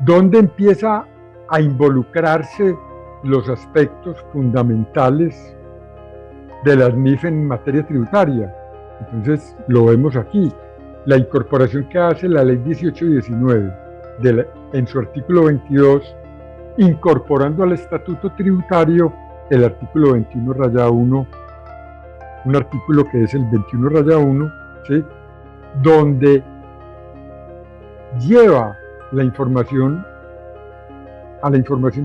¿Dónde empieza a involucrarse los aspectos fundamentales de las NIF en materia tributaria? Entonces lo vemos aquí, la incorporación que hace la ley 1819 en su artículo 22, incorporando al estatuto tributario el artículo 21-1, un artículo que es el 21-1, ¿sí?, donde lleva la información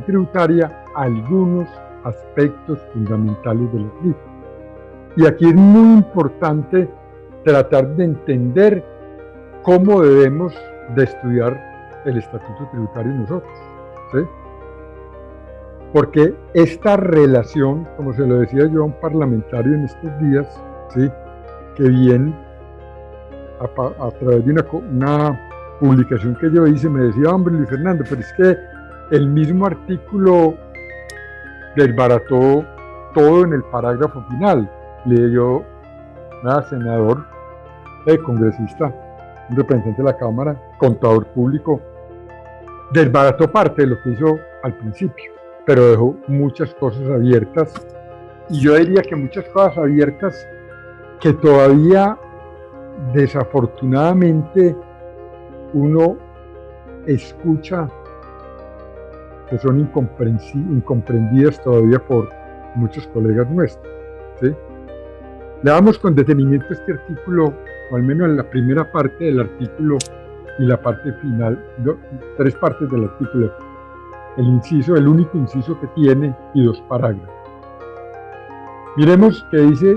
tributaria a algunos aspectos fundamentales de la NIF. Y aquí es muy importante tratar de entender cómo debemos de estudiar el estatuto tributario nosotros, ¿sí? Porque esta relación, como se lo decía yo a un parlamentario en estos días, ¿sí?, que bien a través de una publicación que yo hice, me decía: hombre, Luis Fernando, pero es que el mismo artículo desbarató todo en el parágrafo final. Le digo yo: nada, senador, congresista, un representante de la Cámara, contador público, desbarató parte de lo que hizo al principio, pero dejó muchas cosas abiertas, y yo diría que muchas cosas abiertas que todavía desafortunadamente uno escucha que son incomprendidas todavía por muchos colegas nuestros, ¿sí? Le damos con detenimiento a este artículo, o al menos en la primera parte del artículo y la parte final, tres partes del artículo, el único inciso que tiene, y dos parágrafos. Miremos qué dice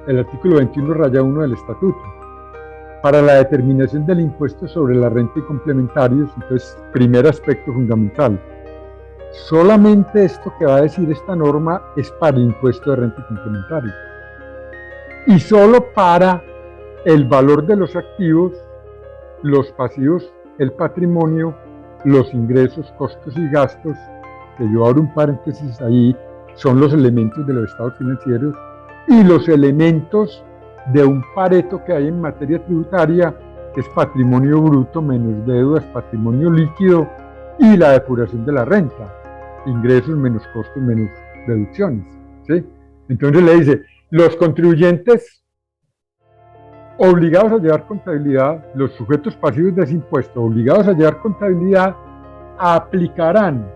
el artículo 21-1 del estatuto. Para la determinación del impuesto sobre la renta y complementarios, entonces, primer aspecto fundamental, solamente esto que va a decir esta norma es para el impuesto de renta y complementario, y solo para el valor de los activos, los pasivos, el patrimonio, los ingresos, costos y gastos, que yo abro un paréntesis ahí, son los elementos de los estados financieros, y los elementos de un Pareto que hay en materia tributaria, que es patrimonio bruto menos deudas, patrimonio líquido, y la depuración de la renta, ingresos menos costos menos deducciones, ¿sí? Entonces le dice: los contribuyentes obligados a llevar contabilidad, los sujetos pasivos de ese impuesto obligados a llevar contabilidad, aplicarán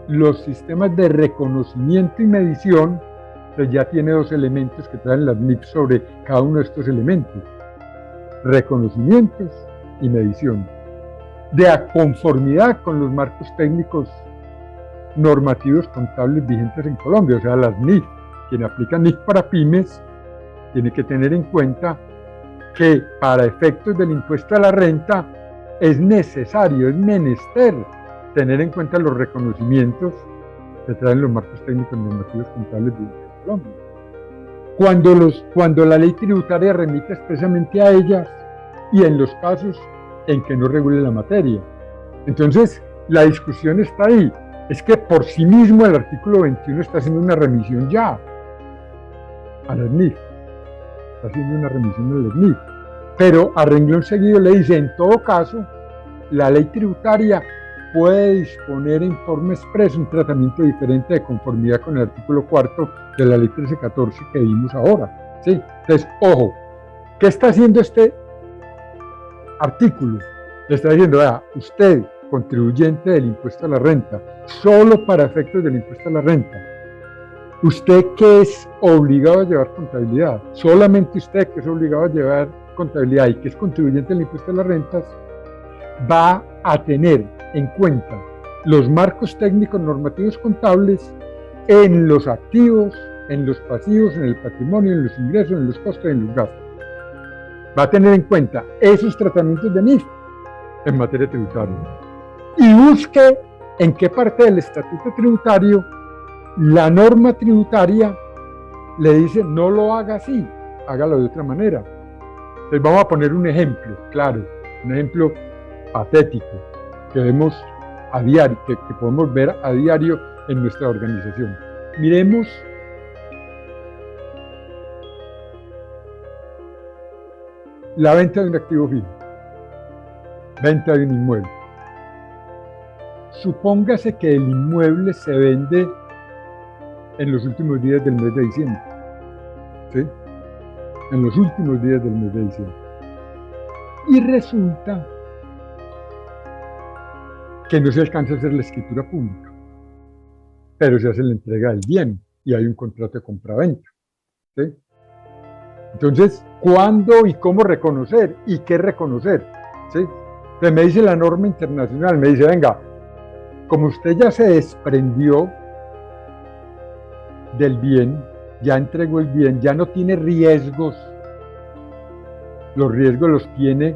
los sistemas de reconocimiento y medición. Entonces ya tiene dos elementos que traen las NIF sobre cada uno de estos elementos: reconocimientos y medición, de conformidad con los marcos técnicos normativos contables vigentes en Colombia, o sea, las NIF. Quien aplica NIF para pymes tiene que tener en cuenta que para efectos del impuesto a la renta es necesario, es menester tener en cuenta los reconocimientos que traen los marcos técnicos normativos contables vigentes en Colombia. Cuando la ley tributaria remite expresamente a ellas, y en los casos en que no regule la materia. Entonces, la discusión está ahí. Es que por sí mismo el artículo 21 está haciendo una remisión ya a las NIF. Está haciendo una remisión a las NIF. Pero a renglón seguido le dice: en todo caso, la ley tributaria puede disponer en forma expresa un tratamiento diferente de conformidad con el artículo 4 de la ley 1314 que vimos ahora, ¿sí? Entonces, ojo, ¿qué está haciendo este artículo? Le está diciendo: vea, usted, contribuyente del impuesto a la renta, solo para efectos del impuesto a la renta, usted que es obligado a llevar contabilidad, solamente usted que es obligado a llevar contabilidad y que es contribuyente del impuesto a las rentas, va a tener en cuenta los marcos técnicos normativos contables en los activos, en los pasivos, en el patrimonio, en los ingresos, en los costos y en los gastos. Va a tener en cuenta esos tratamientos de NIF en materia tributaria. Y busque en qué parte del estatuto tributario la norma tributaria le dice: no lo haga así, hágalo de otra manera. Entonces vamos a poner un ejemplo, claro, un ejemplo patético que vemos a diario, que podemos ver a diario en nuestra organización. Miremos la venta de un activo fijo, venta de un inmueble. supóngase que el inmueble se vende en los últimos días del mes de diciembre, ¿sí? En los últimos días del mes de diciembre. Y resulta que no se alcanza a hacer la escritura pública, pero se hace la entrega del bien y hay un contrato de compraventa, ¿sí? Entonces, ¿cuándo y cómo reconocer? ¿Y qué reconocer? ¿Sí? Entonces me dice la norma internacional, me dice, venga, como usted ya se desprendió del bien, ya entregó el bien, ya no tiene riesgos, los riesgos los tiene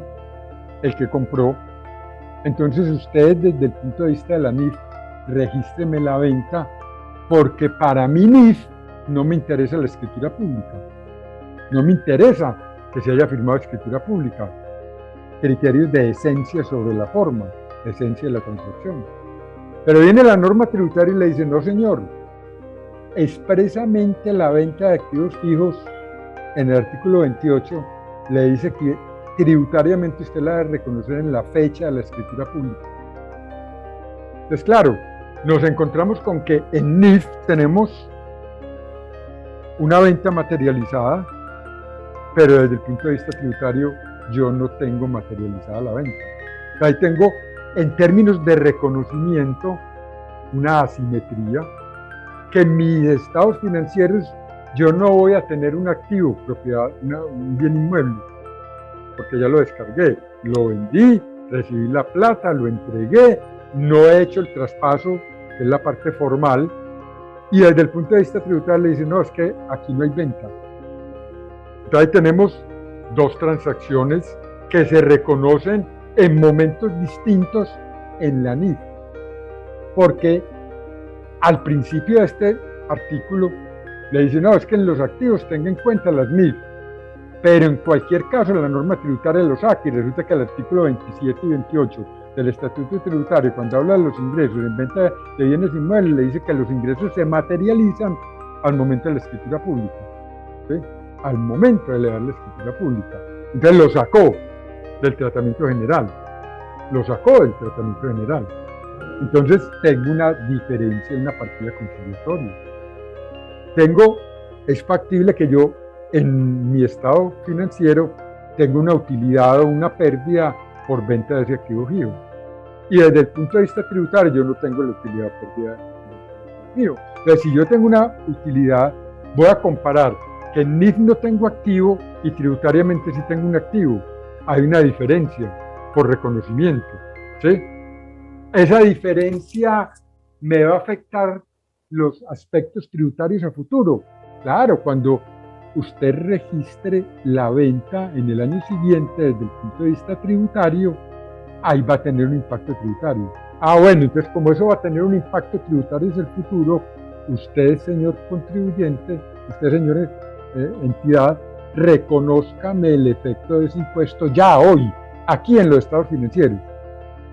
el que compró, entonces ustedes desde el punto de vista de la NIF, regístreme la venta, porque para mi NIF no me interesa la escritura pública, no me interesa que se haya firmado escritura pública, criterios de esencia sobre la forma, esencia de la transacción. Pero viene la norma tributaria y le dice, no señor, expresamente la venta de activos fijos en el artículo 28 le dice que tributariamente usted la debe reconocer en la fecha de la escritura pública. Entonces, claro, nos encontramos con que en NIF tenemos una venta materializada, pero desde el punto de vista tributario yo no tengo materializada la venta. Ahí tengo, en términos de reconocimiento, una asimetría, que en mis estados financieros yo no voy a tener un activo, propiedad, un bien inmueble, porque ya lo descargué, lo vendí, recibí la plata, lo entregué, no he hecho el traspaso, que es la parte formal, y desde el punto de vista tributario le dicen, no, es que aquí no hay venta. Entonces ahí tenemos dos transacciones que se reconocen en momentos distintos en la NIF, porque al principio de este artículo le dicen, no, es que en los activos tenga en cuenta las NIF, pero en cualquier caso la norma tributaria lo saca y resulta que el artículo 27 y 28 del Estatuto Tributario, cuando habla de los ingresos en venta de bienes inmuebles, le dice que los ingresos se materializan al momento de la escritura pública, ¿sí? Al momento de elevar la escritura pública. Entonces lo sacó del tratamiento general, Entonces tengo una diferencia en una partida conciliatoria. Es factible que yo en mi estado financiero tenga una utilidad o una pérdida por venta de ese activo fijo. Y desde el punto de vista tributario yo no tengo la utilidad o pérdida de fijo. Entonces si yo tengo una utilidad, voy a comparar que en NIF no tengo activo y tributariamente sí tengo un activo. Hay una diferencia por reconocimiento, ¿sí? Esa diferencia me va a afectar los aspectos tributarios a futuro. Claro, cuando usted registre la venta en el año siguiente desde el punto de vista tributario, ahí va a tener un impacto tributario. Bueno, entonces como eso va a tener un impacto tributario en el futuro, usted, señor contribuyente, usted, señor entidad, reconózcame el efecto de ese impuesto ya hoy, aquí en los estados financieros.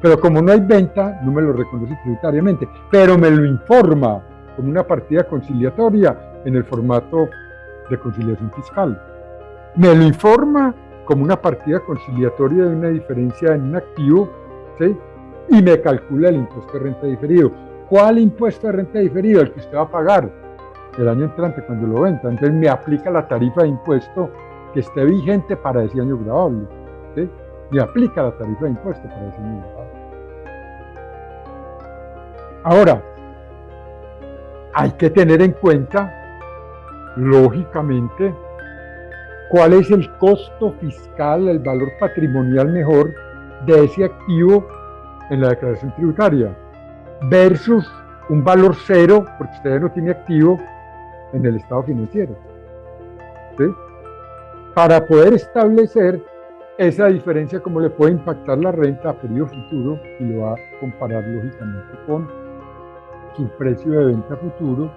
Pero como no hay venta, no me lo reconoce tributariamente, pero me lo informa como una partida conciliatoria en el formato de conciliación fiscal. Me lo informa como una partida conciliatoria de una diferencia en un activo, ¿sí? Y me calcula el impuesto de renta diferido. ¿Cuál impuesto de renta diferido? El que usted va a pagar el año entrante cuando lo venda. Entonces me aplica la tarifa de impuesto que esté vigente para ese año gravable, ¿sí? Me aplica la tarifa de impuesto para ese año gravable. Ahora, hay que tener en cuenta, lógicamente, cuál es el costo fiscal, el valor patrimonial mejor de ese activo en la declaración tributaria, versus un valor cero, porque usted no tiene activo en el estado financiero, ¿sí? Para poder establecer esa diferencia, cómo le puede impactar la renta a periodo futuro, y lo va a comparar lógicamente con su precio de venta futuro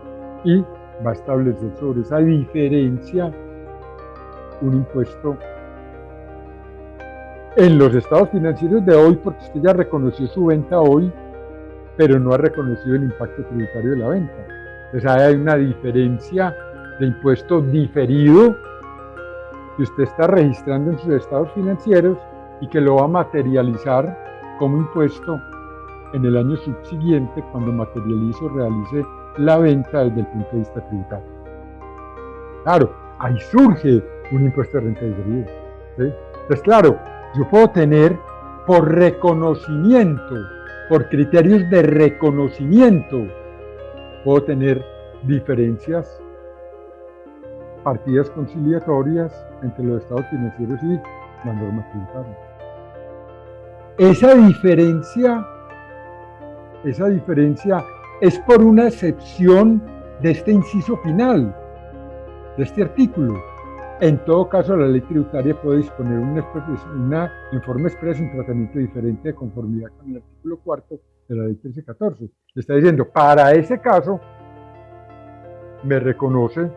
y va a establecer sobre esa diferencia un impuesto en los estados financieros de hoy, porque usted ya reconoció su venta hoy, pero no ha reconocido el impacto tributario de la venta. Entonces hay una diferencia de impuesto diferido que usted está registrando en sus estados financieros y que lo va a materializar como impuesto en el año subsiguiente cuando materialice o realice la venta desde el punto de vista tributario. Claro, ahí surge un impuesto de renta diferida, ¿sí? Entonces, claro, yo puedo tener por reconocimiento, por criterios de reconocimiento, puedo tener diferencias, partidas conciliatorias entre los estados financieros y la norma tributaria. Esa diferencia es por una excepción de este inciso final, de este artículo. En todo caso, la ley tributaria puede disponer en forma expresa un tratamiento diferente de conformidad con el artículo 4 de la ley 1314. Le está diciendo, para ese caso, me reconoce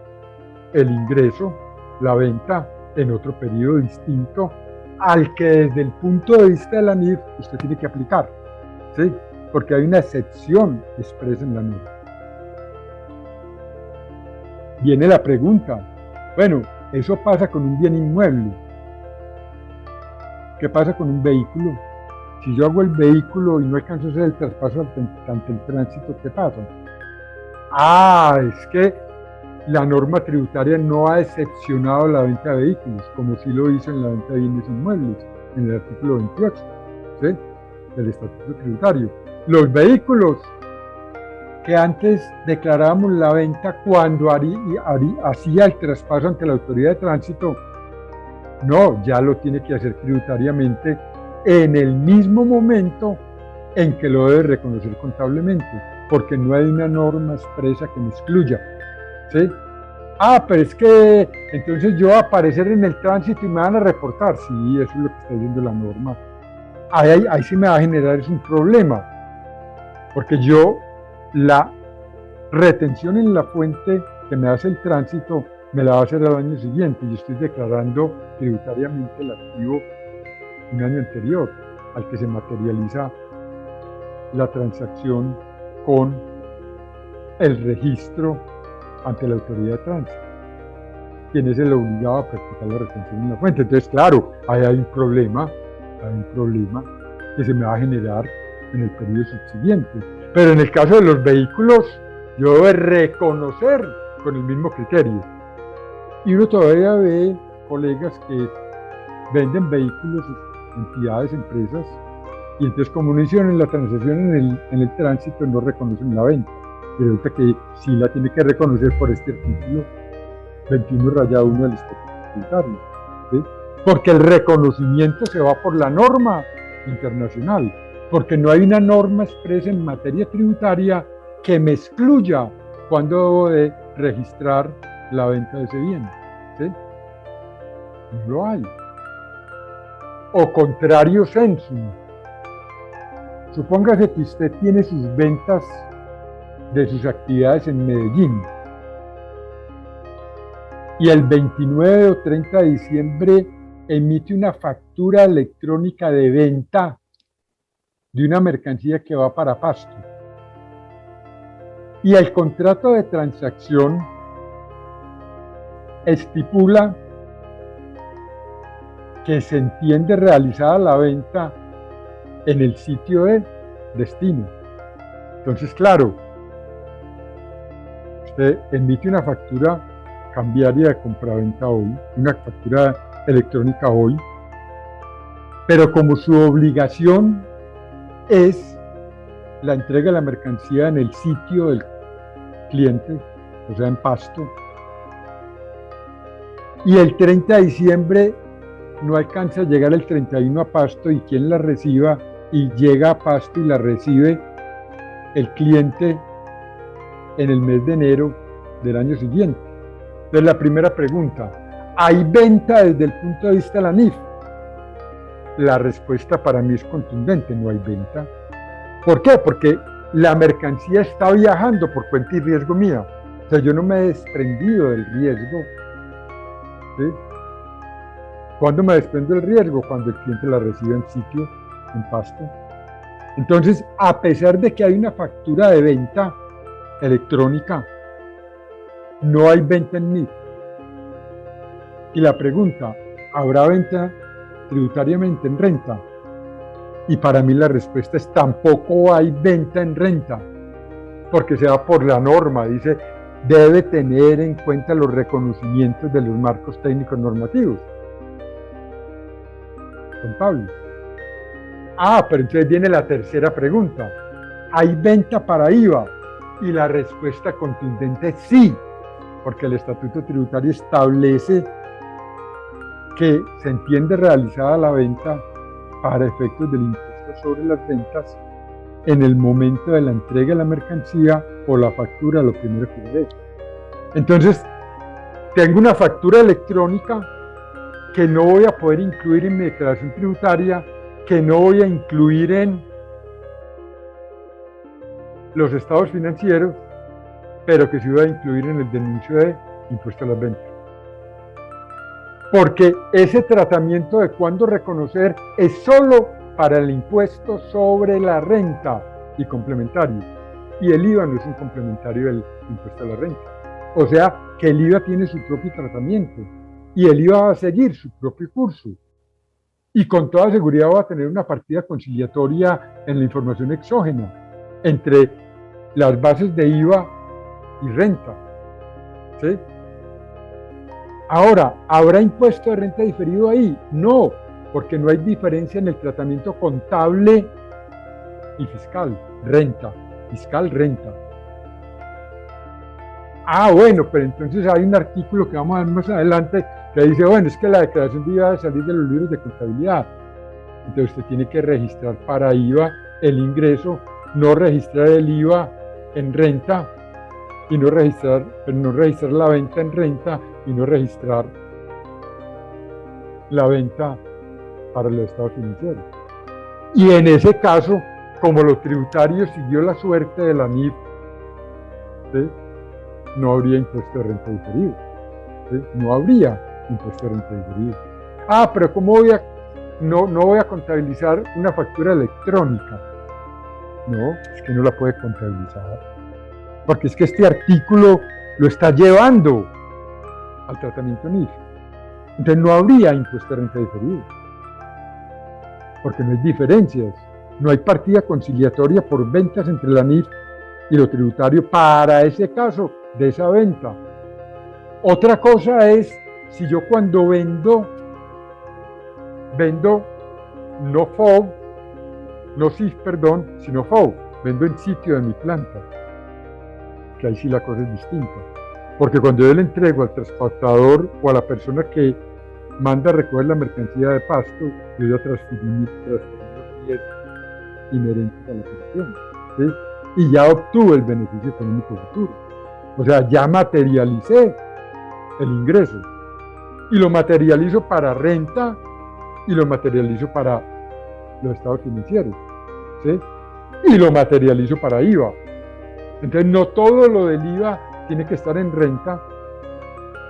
el ingreso, la venta, en otro periodo distinto al que desde el punto de vista de la NIF usted tiene que aplicar, ¿sí? Porque hay una excepción expresa en la norma. Viene la pregunta, bueno, eso pasa con un bien inmueble. ¿Qué pasa con un vehículo? Si yo hago el vehículo y no alcanzo a hacer el traspaso ante el tránsito, ¿qué pasa? Es que la norma tributaria no ha excepcionado la venta de vehículos, como sí lo hizo en la venta de bienes inmuebles, en el artículo 28, ¿sí?, del Estatuto Tributario. Los vehículos que antes declarábamos la venta cuando hacía el traspaso ante la autoridad de tránsito, no, ya lo tiene que hacer tributariamente en el mismo momento en que lo debe reconocer contablemente, porque no hay una norma expresa que me excluya, ¿sí? Pero es que entonces yo voy a aparecer en el tránsito y me van a reportar. Sí, eso es lo que está diciendo la norma. Ahí sí me va a generar un problema, porque yo la retención en la fuente que me hace el tránsito me la va a hacer al año siguiente. Yo estoy declarando tributariamente el activo un año anterior al que se materializa la transacción con el registro ante la autoridad de tránsito, quien es el obligado a practicar la retención en la fuente. Entonces, claro, ahí hay un problema que se me va a generar en el periodo subsiguiente. Pero en el caso de los vehículos, yo debo reconocer con el mismo criterio. Y uno todavía ve colegas que venden vehículos, entidades, empresas, y entonces como no hicieron la transacción en el tránsito, no reconocen la venta. Y resulta que sí la tiene que reconocer por este artículo 21-1 del Estatuto Tributario, ¿sí? Porque el reconocimiento se va por la norma internacional, porque no hay una norma expresa en materia tributaria que me excluya cuando debo de registrar la venta de ese bien, ¿sí? No lo hay. O contrario sensum. Supóngase que usted tiene sus ventas de sus actividades en Medellín y el 29 o 30 de diciembre emite una factura electrónica de venta de una mercancía que va para Pasto. Y el contrato de transacción estipula que se entiende realizada la venta en el sitio de destino. Entonces, claro, usted emite una factura cambiaria de compraventa hoy, una factura electrónica hoy, pero como su obligación es la entrega de la mercancía en el sitio del cliente, o sea, en Pasto, y el 30 de diciembre no alcanza a llegar el 31 a Pasto, y quien la reciba, y llega a Pasto y la recibe el cliente en el mes de enero del año siguiente. Entonces, la primera pregunta, ¿hay venta desde el punto de vista de la NIF? La respuesta para mí es contundente, no hay venta. ¿Por qué? Porque la mercancía está viajando por cuenta y riesgo mía. O sea, yo no me he desprendido del riesgo, ¿sí? ¿Cuándo me desprendo del riesgo? Cuando el cliente la recibe en sitio, en Pasto. Entonces, a pesar de que hay una factura de venta electrónica, no hay venta en NIF. Y la pregunta, ¿habrá venta tributariamente en renta? Y para mí la respuesta es tampoco hay venta en renta, porque se va por la norma, dice, debe tener en cuenta los reconocimientos de los marcos técnicos normativos contables. Pero entonces viene la tercera pregunta. ¿Hay venta para IVA? Y la respuesta contundente es sí, porque el Estatuto Tributario establece que se entiende realizada la venta para efectos del impuesto sobre las ventas en el momento de la entrega de la mercancía o la factura, lo primero que debe. Entonces, tengo una factura electrónica que no voy a poder incluir en mi declaración tributaria, que no voy a incluir en los estados financieros, pero que sí voy a incluir en el denuncio de impuesto a las ventas. Porque ese tratamiento de cuándo reconocer es solo para el impuesto sobre la renta y complementario. Y el IVA no es un complementario del impuesto a la renta. O sea, que el IVA tiene su propio tratamiento y el IVA va a seguir su propio curso. Y con toda seguridad va a tener una partida conciliatoria en la información exógena entre las bases de IVA y renta. ¿Sí? Ahora, ¿habrá impuesto de renta diferido ahí? No, porque no hay diferencia en el tratamiento contable y fiscal. Renta, fiscal, renta. Bueno, pero entonces hay un artículo que vamos a ver más adelante que dice, bueno, es que la declaración de IVA debe salir de los libros de contabilidad. Entonces usted tiene que registrar para IVA el ingreso, no registrar el IVA en renta y no registrar la venta en renta y no registrar la venta para los estados financieros. Y en ese caso, como lo tributario siguió la suerte de la NIF, ¿sí?, no habría impuesto de renta diferido. ¿Sí? No habría impuesto de renta diferido. Pero ¿cómo no voy a contabilizar una factura electrónica? No, es que no la puede contabilizar. Porque es que este artículo lo está llevando al tratamiento NIF. Entonces no habría impuesto de renta diferido. Porque no hay diferencias. No hay partida conciliatoria por ventas entre la NIF y lo tributario para ese caso de esa venta. Otra cosa es si yo cuando vendo no FOB, no CIF, sino FOB, vendo en sitio de mi planta, que ahí sí la cosa es distinta. Porque cuando yo le entrego al transportador o a la persona que manda a recoger la mercancía de pasto, yo ya transferí los bienes inherentes a la operación, ¿sí? Y ya obtuve el beneficio económico futuro. O sea, ya materialicé el ingreso. Y lo materializo para renta y lo materializo para los estados financieros, ¿sí? Y lo materializo para IVA. Entonces, no todo lo del IVA tiene que estar en renta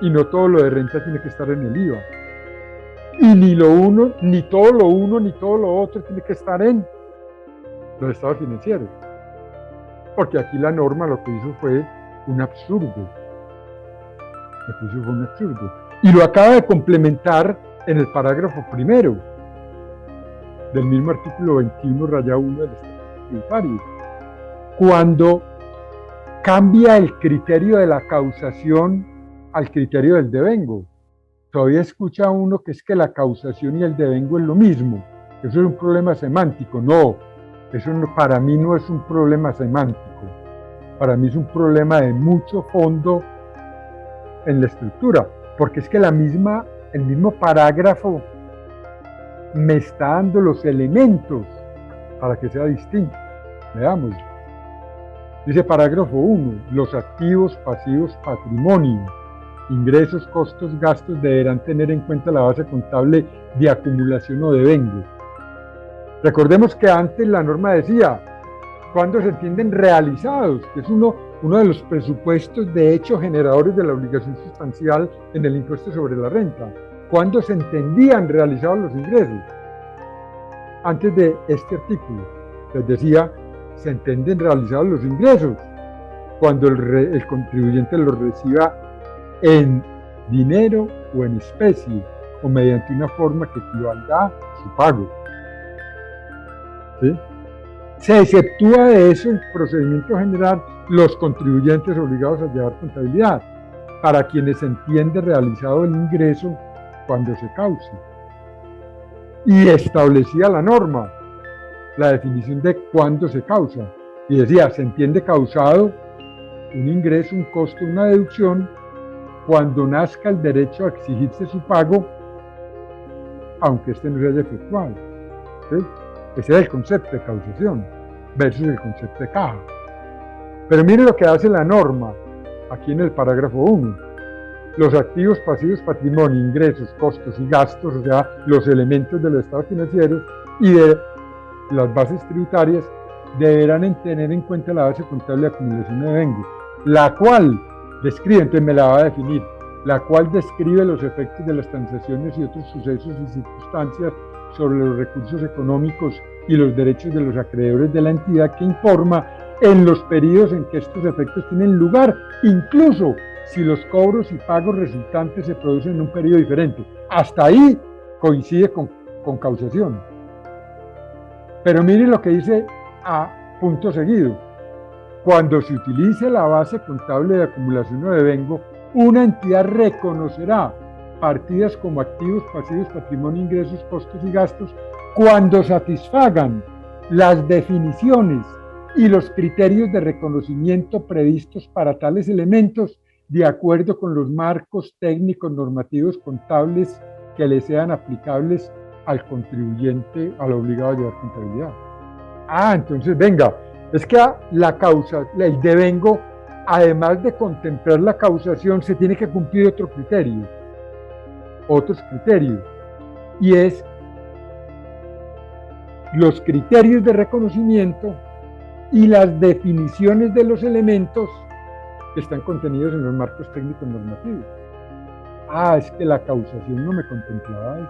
y no todo lo de renta tiene que estar en el IVA. Y ni todo lo otro tiene que estar en los estados financieros. Porque aquí la norma lo que hizo fue un absurdo. Y lo acaba de complementar en el parágrafo primero del mismo artículo 21-1 del Estatuto Tributario, cuando cambia el criterio de la causación al criterio del devengo. Todavía escucha uno que es que la causación y el devengo es lo mismo. Eso es un problema semántico. No, eso para mí no es un problema semántico. Para mí es un problema de mucho fondo en la estructura, porque es que el mismo parágrafo me está dando los elementos para que sea distinto. Veamos. Dice parágrafo 1, los activos, pasivos, patrimonio, ingresos, costos, gastos deberán tener en cuenta la base contable de acumulación o devengo. Recordemos que antes la norma decía, cuando se entienden realizados, que es uno de los presupuestos de hecho generadores de la obligación sustancial en el impuesto sobre la renta. ¿Cuándo se entendían realizados los ingresos? Antes de este artículo, les decía, se entienden realizados los ingresos cuando el contribuyente los reciba en dinero o en especie o mediante una forma que equivalga a su pago. ¿sí? Se exceptúa de eso el procedimiento general los contribuyentes obligados a llevar contabilidad, para quienes se entiende realizado el ingreso cuando se cause. Y establecía la norma, la definición de cuándo se causa. Y decía, se entiende causado un ingreso, un costo, una deducción, cuando nazca el derecho a exigirse su pago, aunque este no se haya efectuado. ¿Sí? Ese es el concepto de causación versus el concepto de caja. Pero mire lo que hace la norma aquí en el parágrafo 1. Los activos, pasivos, patrimonio, ingresos, costos y gastos, o sea, los elementos del estado financiero y de las bases tributarias, deberán tener en cuenta la base contable de acumulación de devengo, la cual describe, entonces me la va a definir, la cual describe los efectos de las transacciones y otros sucesos y circunstancias sobre los recursos económicos y los derechos de los acreedores de la entidad, que informa en los periodos en que estos efectos tienen lugar, incluso si los cobros y pagos resultantes se producen en un periodo diferente. Hasta ahí coincide con causación. Pero miren lo que dice a punto seguido. Cuando se utilice la base contable de acumulación o devengo, una entidad reconocerá partidas como activos, pasivos, patrimonio, ingresos, costos y gastos cuando satisfagan las definiciones y los criterios de reconocimiento previstos para tales elementos, de acuerdo con los marcos técnicos normativos contables que le sean aplicables al contribuyente, al obligado a llevar contabilidad. Entonces venga, es que la causa, el devengo, además de contemplar la causación, se tiene que cumplir otros criterios, y es los criterios de reconocimiento y las definiciones de los elementos que están contenidos en los marcos técnicos normativos. Es que la causación no me contemplaba eso.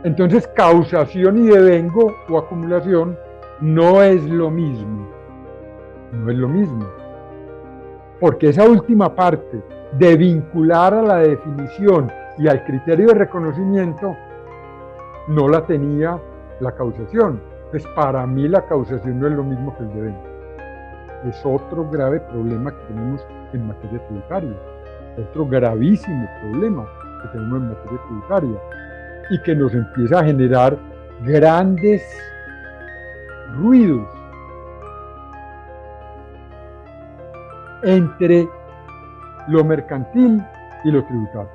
Entonces, causación y devengo o acumulación no es lo mismo. No es lo mismo. Porque esa última parte de vincular a la definición y al criterio de reconocimiento no la tenía la causación. Pues para mí la causación no es lo mismo que el devengo. Es otro grave problema que tenemos en materia tributaria. Otro gravísimo problema que tenemos en materia tributaria. Y que nos empieza a generar grandes ruidos entre lo mercantil y lo tributario.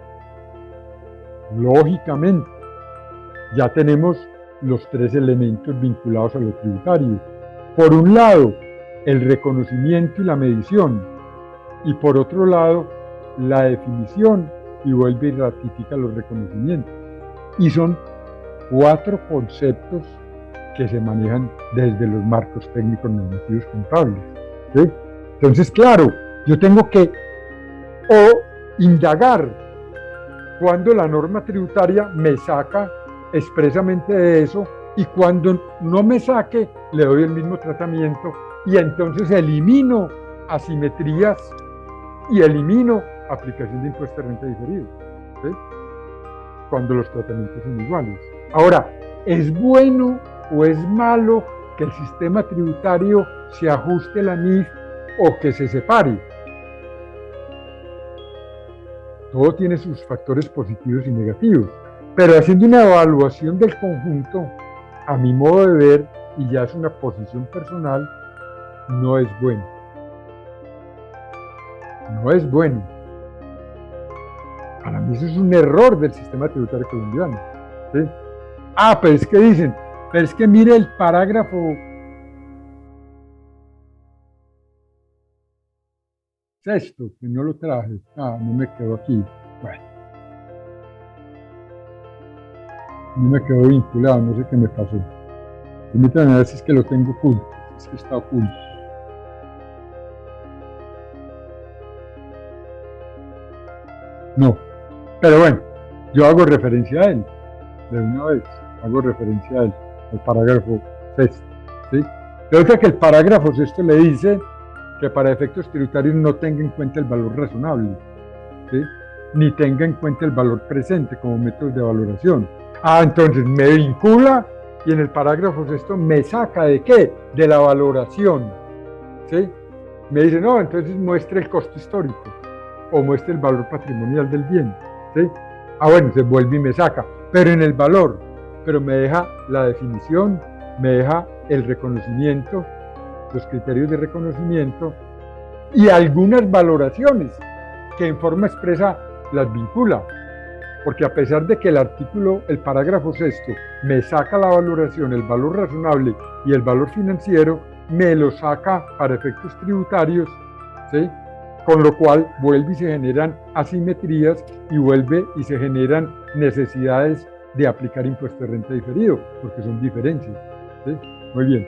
Lógicamente, ya tenemos los tres elementos vinculados a lo tributario. Por un lado, el reconocimiento y la medición, y por otro lado, la definición, y vuelve y ratifica los reconocimientos. Y son 4 conceptos que se manejan desde los marcos técnicos normativos contables. ¿Sí? Entonces, claro, yo tengo que indagar cuando la norma tributaria me saca expresamente de eso, y cuando no me saque, le doy el mismo tratamiento, y entonces elimino asimetrías y elimino aplicación de impuesto de renta diferido. ¿Sí? Cuando los tratamientos son iguales. Ahora, ¿es bueno o es malo que el sistema tributario se ajuste a la NIF o que se separe? Todo tiene sus factores positivos y negativos, pero haciendo una evaluación del conjunto, a mi modo de ver, y ya es una posición personal, no es bueno. No es bueno. Para mí eso es un error del sistema tributario colombiano. ¿Sí? Pero es que dicen, pero es que mire el parágrafo sexto, que no lo traje. No me quedó aquí. Bueno. No me quedó vinculado, no sé qué me pasó. Permítanme ver si es que lo tengo oculto, si es que está oculto. No, pero bueno, yo hago referencia a él, de una vez, hago referencia a él, al parágrafo sexto, ¿sí? Resulta que el parágrafo sexto le dice que para efectos tributarios no tenga en cuenta el valor razonable, ¿sí? Ni tenga en cuenta el valor presente como método de valoración. Entonces me vincula y en el parágrafo sexto me saca ¿de qué? De la valoración, ¿sí? Me dice, no, entonces muestre el costo histórico o muestre el valor patrimonial del bien, ¿sí? Ah, bueno, se vuelve y me saca, pero en el valor, pero me deja la definición, me deja el reconocimiento, los criterios de reconocimiento y algunas valoraciones que en forma expresa las vincula, porque a pesar de que el artículo, el parágrafo sexto, me saca la valoración, el valor razonable y el valor financiero, me lo saca para efectos tributarios, ¿sí? Con lo cual vuelve y se generan asimetrías y vuelve y se generan necesidades de aplicar impuesto de renta diferido, porque son diferencias, ¿sí? Muy bien.